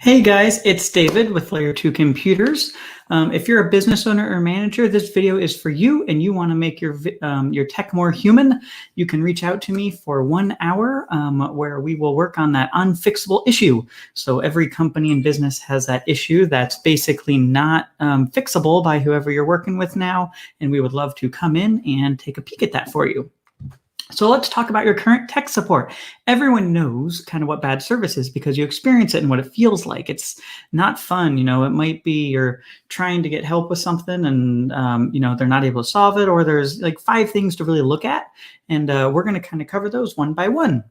Hey guys, it's David with Layer 2 Computers. If you're a business owner or manager, this video is for you and you want to make your tech more human, you can reach out to me for 1 hour where we will work on that unfixable issue. So every company and business has that issue that's basically not fixable by whoever you're working with now, and we would love to come in and take a peek at that for you. So let's talk about your current tech support. Everyone knows kind of what bad service is because you experience it and what it feels like. It's not fun. It might be you're trying to get help with something and, they're not able to solve it, or there's like 5 things to really look at. And we're going to kind of cover those one by one.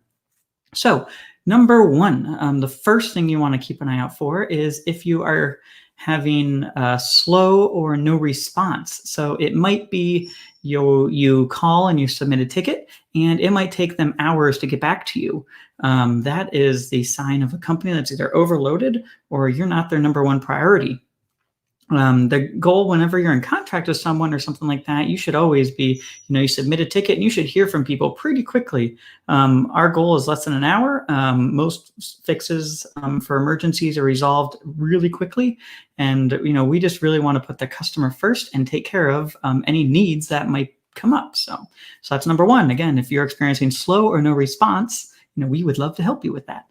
So number one, the first thing you want to keep an eye out for is if you are having slow or no response. So it might be you call and you submit a ticket, and it might take them hours to get back to you. That is the sign of a company that's either overloaded or you're not their number one priority. The goal whenever you're in contract with someone or something like that, you should always be, you submit a ticket and you should hear from people pretty quickly. Our goal is less than an hour. Most fixes for emergencies are resolved really quickly. And, we just really want to put the customer first and take care of any needs that might come up. So that's number one. Again, if you're experiencing slow or no response, we would love to help you with that.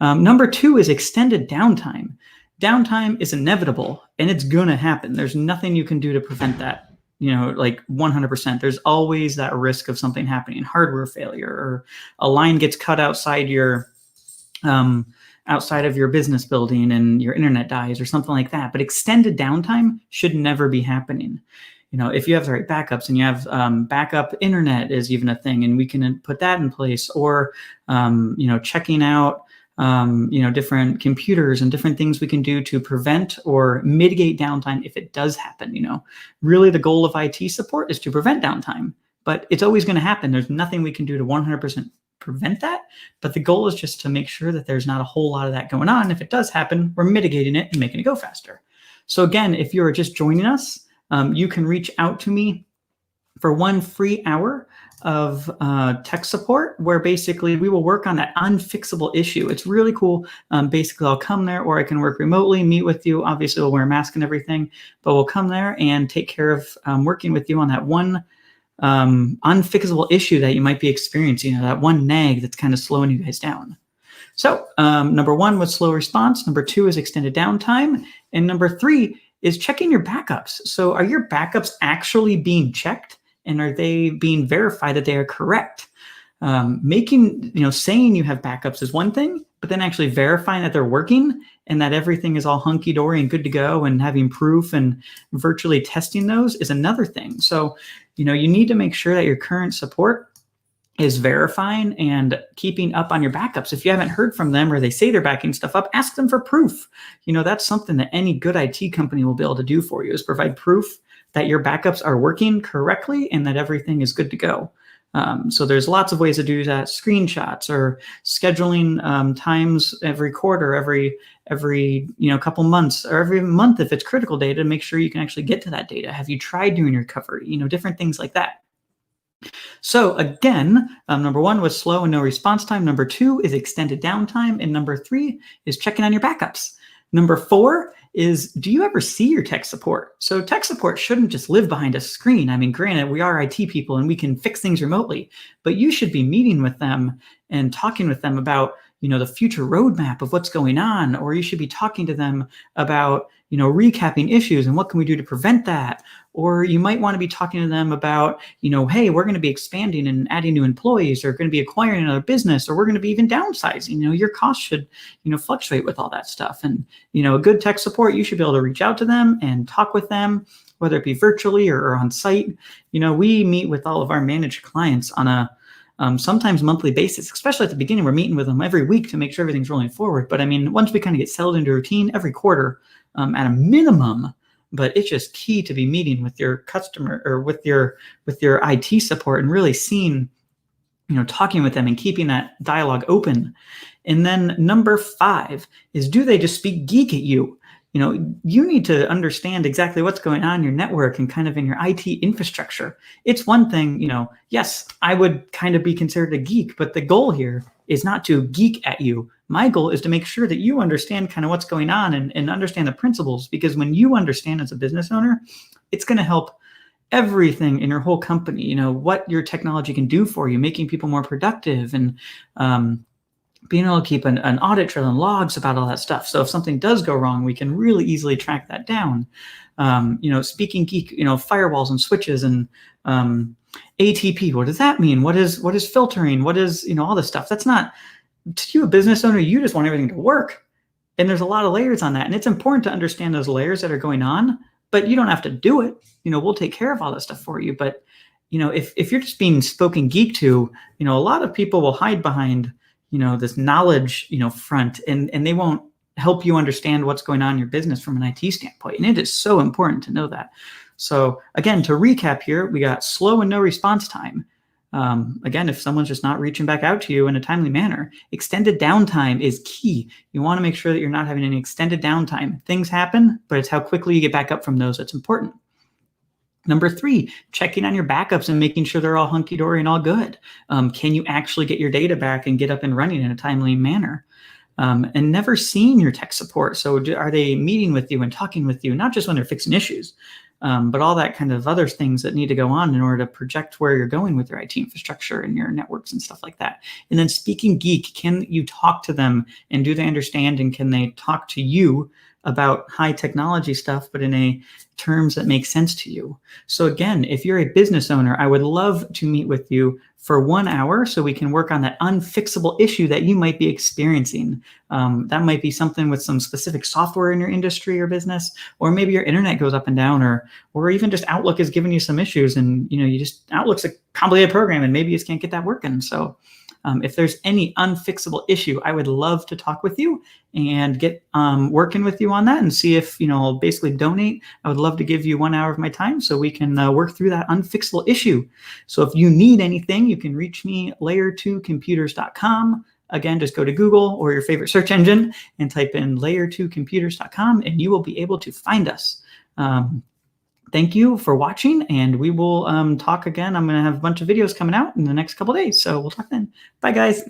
Number two is extended downtime. Downtime is inevitable and it's going to happen. There's nothing you can do to prevent that, like 100%. There's always that risk of something happening, hardware failure, or a line gets cut outside of your business building and your internet dies or something like that. But extended downtime should never be happening. If you have the right backups and you have backup internet is even a thing, and we can put that in place, or, checking out different computers and different things we can do to prevent or mitigate downtime if it does happen. Really the goal of IT support is to prevent downtime, but it's always going to happen. There's nothing we can do to 100% prevent that, but the goal is just to make sure that there's not a whole lot of that going on. If it does happen, we're mitigating it and making it go faster. So again, if you're just joining us, you can reach out to me for 1 free hour of tech support, where basically we will work on that unfixable issue. It's really cool. Basically, I'll come there, or I can work remotely, meet with you. Obviously, we'll wear a mask and everything, but we'll come there and take care of working with you on that one unfixable issue that you might be experiencing, that one nag that's kind of slowing you guys down. So number one was slow response. Number two is extended downtime. And number three is checking your backups. So are your backups actually being checked? And are they being verified that they are correct? Saying you have backups is one thing, but then actually verifying that they're working and that everything is all hunky-dory and good to go, and having proof and virtually testing those is another thing. So, you need to make sure that your current support is verifying and keeping up on your backups. If you haven't heard from them or they say they're backing stuff up, ask them for proof. That's something that any good IT company will be able to do for you, is provide proof that your backups are working correctly and that everything is good to go. So there's lots of ways to do that. Screenshots, or scheduling times every quarter, every couple months, or every month if it's critical data, to make sure you can actually get to that data. Have you tried doing your recovery? Different things like that. So again, number one was slow and no response time. Number two is extended downtime. And number three is checking on your backups. Number four is, do you ever see your tech support? So tech support shouldn't just live behind a screen. I mean, granted, we are IT people and we can fix things remotely, but you should be meeting with them and talking with them about, the future roadmap of what's going on, or you should be talking to them about, recapping issues and what can we do to prevent that? Or you might want to be talking to them about, hey, we're going to be expanding and adding new employees, or going to be acquiring another business, or we're going to be even downsizing. Your costs should, fluctuate with all that stuff. And, a good tech support, you should be able to reach out to them and talk with them, whether it be virtually or on site. We meet with all of our managed clients on a sometimes monthly basis, especially at the beginning. We're meeting with them every week to make sure everything's rolling forward. But I mean, once we kind of get settled into routine, every quarter at a minimum. But it's just key to be meeting with your customer or with your IT support and really seeing, talking with them and keeping that dialogue open. And then number five is, do they just speak geek at you? You need to understand exactly what's going on in your network and kind of in your IT infrastructure. It's one thing, yes, I would kind of be considered a geek, but the goal here is not to geek at you. My goal is to make sure that you understand kind of what's going on and understand the principles, because when you understand as a business owner, it's going to help everything in your whole company, you know, what your technology can do for you, making people more productive, and being able to keep an audit trail and logs about all that stuff. So if something does go wrong, we can really easily track that down. You know, speaking geek, you know, firewalls and switches and ATP, what does that mean? What is filtering? What is, you know, all this stuff? That's not, to you, a business owner, you just want everything to work. And there's a lot of layers on that. And it's important to understand those layers that are going on, but you don't have to do it. You know, we'll take care of all that stuff for you. But, you know, if you're just being spoken geek to, you know, a lot of people will hide behind, you know, this knowledge, you know, front, and they won't help you understand what's going on in your business from an IT standpoint. And it is so important to know that. So again, to recap here, we got slow and no response time. Again, if someone's just not reaching back out to you in a timely manner, extended downtime is key. You want to make sure that you're not having any extended downtime. Things happen, but it's how quickly you get back up from those that's important. Number 3, checking on your backups and making sure they're all hunky-dory and all good. Can you actually get your data back and get up and running in a timely manner? And never seeing your tech support. So are they meeting with you and talking with you, not just when they're fixing issues, but all that kind of other things that need to go on in order to project where you're going with your IT infrastructure and your networks and stuff like that. And then speaking geek, can you talk to them and do they understand, and can they talk to you about high technology stuff, but in a terms that make sense to you? So again, if you're a business owner, I would love to meet with you for 1 hour so we can work on that unfixable issue that you might be experiencing. That might be something with some specific software in your industry or business, or maybe your internet goes up and down, or even just Outlook is giving you some issues, and you know, Outlook's a complicated program and maybe you just can't get that working. So if there's any unfixable issue, I would love to talk with you and get working with you on that and see if, you know, I'll basically donate. I would love to give you 1 hour of my time so we can work through that unfixable issue. So if you need anything, you can reach me, layer2computers.com. Again, just go to Google or your favorite search engine and type in layer2computers.com and you will be able to find us. Thank you for watching, and we will talk again. I'm going to have a bunch of videos coming out in the next couple of days, so we'll talk then. Bye, guys.